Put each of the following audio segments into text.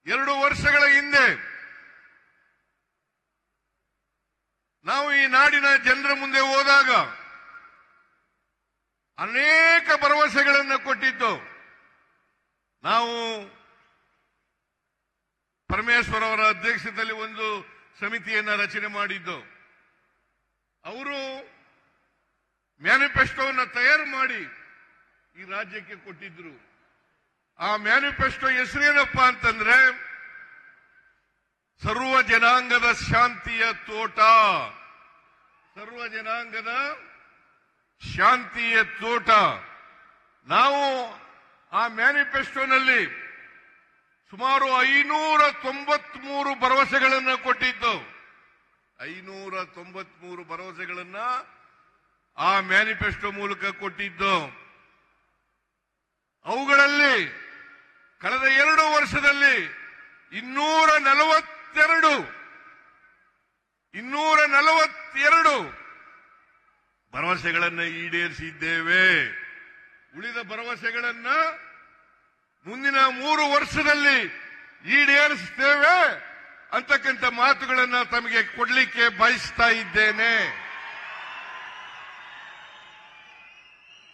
2 ವರ್ಷಗಳ ಹಿಂದೆ ನಾವು ಈ ನಾಡಿನ ಜನರ ಮುಂದೆ ಹೋದಾಗ ಅನೇಕ ಭರವಸೆಗಳನ್ನು ಕೊಟ್ಟಿದ್ದು. ನಾವು ಪರಮೇಶ್ವರ್ ಅವರ ಅಧ್ಯಕ್ಷತೆಯಲ್ಲಿ ಒಂದು ಸಮಿತಿಯನ್ನ ರಚನೆ ಮಾಡಿದ್ದು. ಅವರು ಮ್ಯಾನಿಫೆಸ್ಟೋವನ್ನು ತಯಾರು ಮಾಡಿ ಈ ರಾಜ್ಯಕ್ಕೆ ಕೊಟ್ಟಿದ್ರು. ಆ ಮ್ಯಾನಿಫೆಸ್ಟೋ ಹೆಸರೇನಪ್ಪ ಅಂತಂದ್ರೆ ಸರ್ವ ಜನಾಂಗದ ಶಾಂತಿಯ ತೋಟ. ಸರ್ವ ಜನಾಂಗದ ಶಾಂತಿಯ ತೋಟ. ನಾವು ಆ ಮ್ಯಾನಿಫೆಸ್ಟೋನಲ್ಲಿ ಸುಮಾರು 593 ಭರವಸೆಗಳನ್ನು ಕೊಟ್ಟಿದ್ದು. 593 ಭರವಸೆಗಳನ್ನ ಆ ಮ್ಯಾನಿಫೆಸ್ಟೋ ಮೂಲಕ ಕೊಟ್ಟಿದ್ದು. ಅವುಗಳಲ್ಲಿ ಕಳೆದ 2 ವರ್ಷದಲ್ಲಿ 242 ಭರವಸೆಗಳನ್ನು ಈಡೇರಿಸಿದ್ದೇವೆ. ಉಳಿದ ಭರವಸೆಗಳನ್ನ ಮುಂದಿನ 3 ವರ್ಷದಲ್ಲಿ ಈಡೇರಿಸುತ್ತೇವೆ ಅಂತಕ್ಕಂಥ ಮಾತುಗಳನ್ನು ತಮಗೆ ಕೊಡಲಿಕ್ಕೆ ಬಯಸ್ತಾ ಇದ್ದೇನೆ.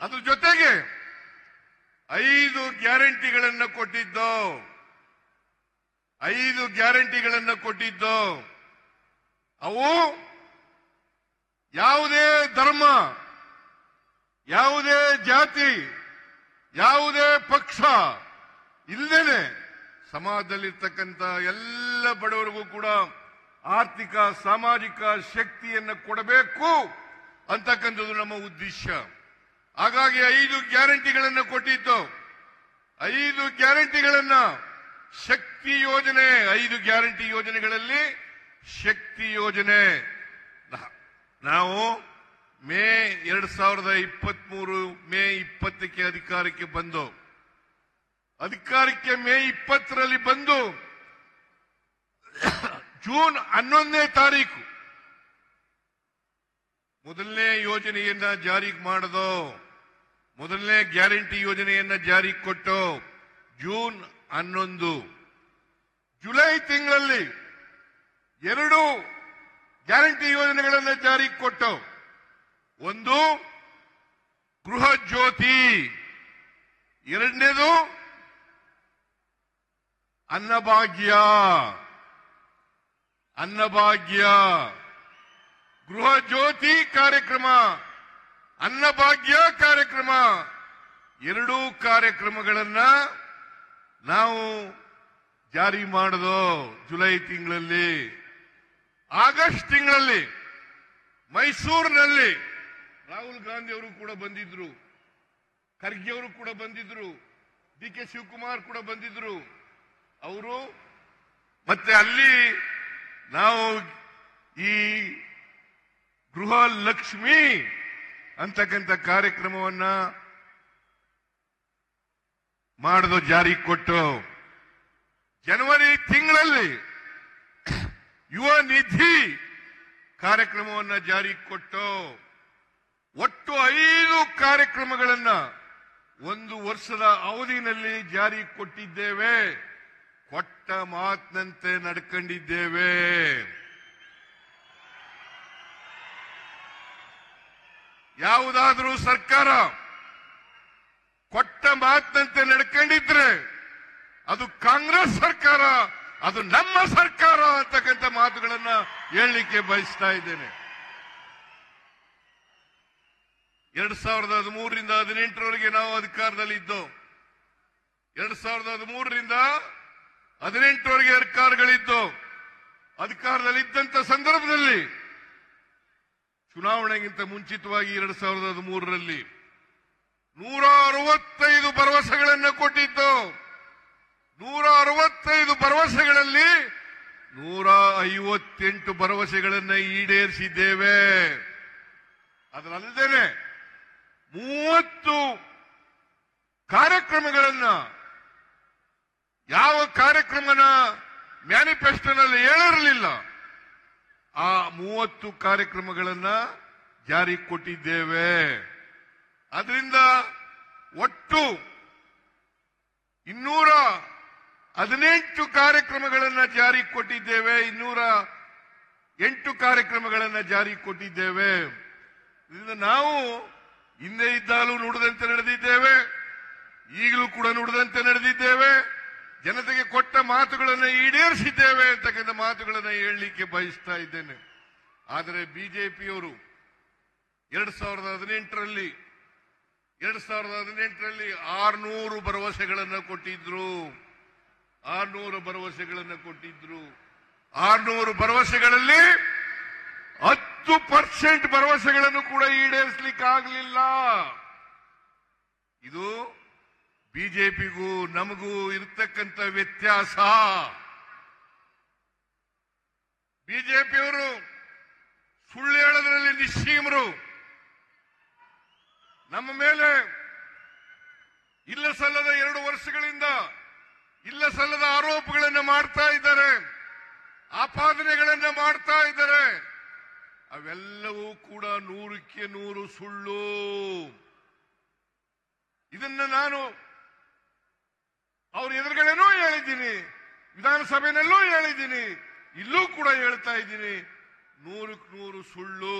ಅದ್ರ ಜೊತೆಗೆ 5 ಗ್ಯಾರಂಟಿಗಳನ್ನು ಕೊಟ್ಟಿದ್ದು. 5 ಗ್ಯಾರಂಟಿಗಳನ್ನು ಕೊಟ್ಟಿದ್ದು. ಅವು ಯಾವುದೇ ಧರ್ಮ, ಯಾವುದೇ ಜಾತಿ, ಯಾವುದೇ ಪಕ್ಷ ಇಲ್ಲದೇನೆ ಸಮಾಜದಲ್ಲಿರ್ತಕ್ಕಂಥ ಎಲ್ಲ ಬಡವರಿಗೂ ಕೂಡ ಆರ್ಥಿಕ ಸಾಮಾಜಿಕ ಶಕ್ತಿಯನ್ನು ಕೊಡಬೇಕು ಅಂತಕ್ಕಂಥದ್ದು ನಮ್ಮ ಉದ್ದೇಶ. ಹಾಗಾಗಿ 5 ಗ್ಯಾರಂಟಿಗಳನ್ನು ಕೊಟ್ಟಿದ್ದು. 5 ಗ್ಯಾರಂಟಿಗಳನ್ನ ಶಕ್ತಿ ಯೋಜನೆ, 5 ಗ್ಯಾರಂಟಿ ಯೋಜನೆಗಳಲ್ಲಿ ಶಕ್ತಿ ಯೋಜನೆ ನಾವು ಮೇ 2023 ಮೇ 20ಕ್ಕೆ ಅಧಿಕಾರಕ್ಕೆ ಬಂದು ಮೇ 20ರಲ್ಲಿ ಬಂದು ಜೂನ್ 11ನೇ ತಾರೀಕು ಮೊದಲನೇ ಯೋಜನೆಯನ್ನ ಜಾರಿಗೆ ಮಾಡೋದು. ಮೊದಲನೇ ಗ್ಯಾರಂಟಿ ಯೋಜನೆಯನ್ನ ಜಾರಿಗೆ ಕೊಟ್ಟು ಜೂನ್ 11. ಜುಲೈ ತಿಂಗಳಲ್ಲಿ 2 ಗ್ಯಾರಂಟಿ ಯೋಜನೆಗಳನ್ನು ಜಾರಿಗೆ ಕೊಟ್ಟು, ಒಂದು ಗೃಹ ಜ್ಯೋತಿ, ಎರಡನೇದು ಅನ್ನಭಾಗ್ಯ. ಗೃಹ ಜ್ಯೋತಿ ಕಾರ್ಯಕ್ರಮ, ಅನ್ನಭಾಗ್ಯ ಕಾರ್ಯಕ್ರಮ, 2 ಕಾರ್ಯಕ್ರಮಗಳನ್ನ ನಾವು ಜಾರಿ ಮಾಡೋದು ಜುಲೈ ತಿಂಗಳಲ್ಲಿ. ಆಗಸ್ಟ್ ತಿಂಗಳಲ್ಲಿ ಮೈಸೂರಿನಲ್ಲಿ ರಾಹುಲ್ ಗಾಂಧಿ ಅವರು ಕೂಡ ಬಂದಿದ್ರು, ಖರ್ಗೆ ಅವರು ಕೂಡ ಬಂದಿದ್ರು, DK ಶಿವಕುಮಾರ್ ಕೂಡ ಬಂದಿದ್ರು. ಅವರು ಮತ್ತೆ ಅಲ್ಲಿ ನಾವು ಈ ಗೃಹ ಲಕ್ಷ್ಮಿ ಅಂತಕ್ಕಂಥ ಕಾರ್ಯಕ್ರಮವನ್ನ ಮಾಡೋದು ಜಾರಿ ಕೊಟ್ಟು, ಜನವರಿ ತಿಂಗಳಲ್ಲಿ ಯುವ ನಿಧಿ ಕಾರ್ಯಕ್ರಮವನ್ನು ಜಾರಿ ಕೊಟ್ಟು, ಒಟ್ಟು 5 ಕಾರ್ಯಕ್ರಮಗಳನ್ನ 1 ವರ್ಷದ ಅವಧಿಯಲ್ಲಿ ಜಾರಿ ಕೊಟ್ಟಿದ್ದೇವೆ. ಕೊಟ್ಟ ಮಾತಿನಂತೆ ನಡ್ಕೊಂಡಿದ್ದೇವೆ. ಯಾವುದಾದ್ರೂ ಸರ್ಕಾರ ಕೊಟ್ಟ ಮಾತಿನಂತೆ ನಡ್ಕೊಂಡಿದ್ರೆ ಅದು ಕಾಂಗ್ರೆಸ್ ಸರ್ಕಾರ, ಅದು ನಮ್ಮ ಸರ್ಕಾರ ಅಂತಕ್ಕಂಥ ಮಾತುಗಳನ್ನ ಹೇಳಲಿಕ್ಕೆ ಬಯಸ್ತಾ ಇದ್ದೇನೆ. 2013ರಿಂದ 18ರವರೆಗೆ ನಾವು ಅಧಿಕಾರದಲ್ಲಿದ್ದು, 2013ರಿಂದ 18ರವರೆಗೆ ಸರ್ಕಾರಗಳಿದ್ದು, ಅಧಿಕಾರದಲ್ಲಿದ್ದಂಥ ಸಂದರ್ಭದಲ್ಲಿ ಚುನಾವಣೆಗಿಂತ ಮುಂಚಿತವಾಗಿ 2013ರಲ್ಲಿ 165 ಭರವಸೆಗಳನ್ನು ಕೊಟ್ಟಿದ್ದು. 165 ಭರವಸೆಗಳಲ್ಲಿ 158 ಭರವಸೆಗಳನ್ನು ಈಡೇರಿಸಿದ್ದೇವೆ. ಅದರಲ್ಲದೆ 30 ಕಾರ್ಯಕ್ರಮಗಳನ್ನ, ಯಾವ ಕಾರ್ಯಕ್ರಮನ ಮ್ಯಾನಿಫೆಸ್ಟೋನಲ್ಲಿ ಹೇಳಿರಲಿಲ್ಲ, ಆ 30 ಕಾರ್ಯಕ್ರಮಗಳನ್ನ ಜಾರಿ ಕೊಟ್ಟಿದ್ದೇವೆ. ಅದರಿಂದ ಒಟ್ಟು 18 ಕಾರ್ಯಕ್ರಮಗಳನ್ನು ಜಾರಿ ಕೊಟ್ಟಿದ್ದೇವೆ. 208 ಕಾರ್ಯಕ್ರಮಗಳನ್ನು ಜಾರಿ ಕೊಟ್ಟಿದ್ದೇವೆ. ಇದರಿಂದ ನಾವು ಹಿಂದೆ ಇದ್ದಾಗಲೂ ನುಡಿದಂತೆ ನಡೆದಿದ್ದೇವೆ, ಈಗಲೂ ಕೂಡ ನುಡಿದಂತೆ ನಡೆದಿದ್ದೇವೆ. ಜನತೆಗೆ ಕೊಟ್ಟ ಮಾತುಗಳನ್ನು ಈಡೇರಿಸಿದ್ದೇವೆ ಅಂತಕ್ಕಂಥ ಮಾತುಗಳನ್ನು ಹೇಳಲಿಕ್ಕೆ ಬಯಸ್ತಾ ಇದ್ದೇನೆ. ಆದರೆ ಬಿಜೆಪಿಯವರು 2018ರಲ್ಲಿ 600 ಭರವಸೆಗಳನ್ನು ಕೊಟ್ಟಿದ್ರು. 600 ಭರವಸೆಗಳಲ್ಲಿ 10% ಭರವಸೆಗಳನ್ನು ಕೂಡ ಈಡೇರಿಸಲಿಕ್ಕಾಗಲಿಲ್ಲ. ಇದು ಬಿಜೆಪಿಗೂ ನಮಗೂ ಇರತಕ್ಕಂಥ ವ್ಯತ್ಯಾಸ. ಬಿಜೆಪಿಯವರು ಸುಳ್ಳು ಹೇಳೋದ್ರಲ್ಲಿ ನಿಶ್ಚೀಮರು. ನಮ್ಮ ಮೇಲೆ ಇಲ್ಲ ಸಲ್ಲದ 2 ವರ್ಷಗಳಿಂದ ಇಲ್ಲ ಸಲ್ಲದ ಆರೋಪಗಳನ್ನು ಮಾಡ್ತಾ ಇದ್ದಾರೆ, ಆಪಾದನೆಗಳನ್ನು ಮಾಡ್ತಾ ಇದ್ದಾರೆ. ಅವೆಲ್ಲವೂ ಕೂಡ 100ಕ್ಕೆ 100 ಸುಳ್ಳು. ಇದನ್ನ ನಾನು ಅವ್ರ ಎದುರುಗಡೆನೂ ಹೇಳಿದ್ದೀನಿ, ವಿಧಾನಸಭೆಯಲ್ಲೂ ಹೇಳಿದ್ದೀನಿ, ಇಲ್ಲೂ ಕೂಡ ಹೇಳ್ತಾ ಇದ್ದೀನಿ. 100ಕ್ಕೆ 100 ಸುಳ್ಳು.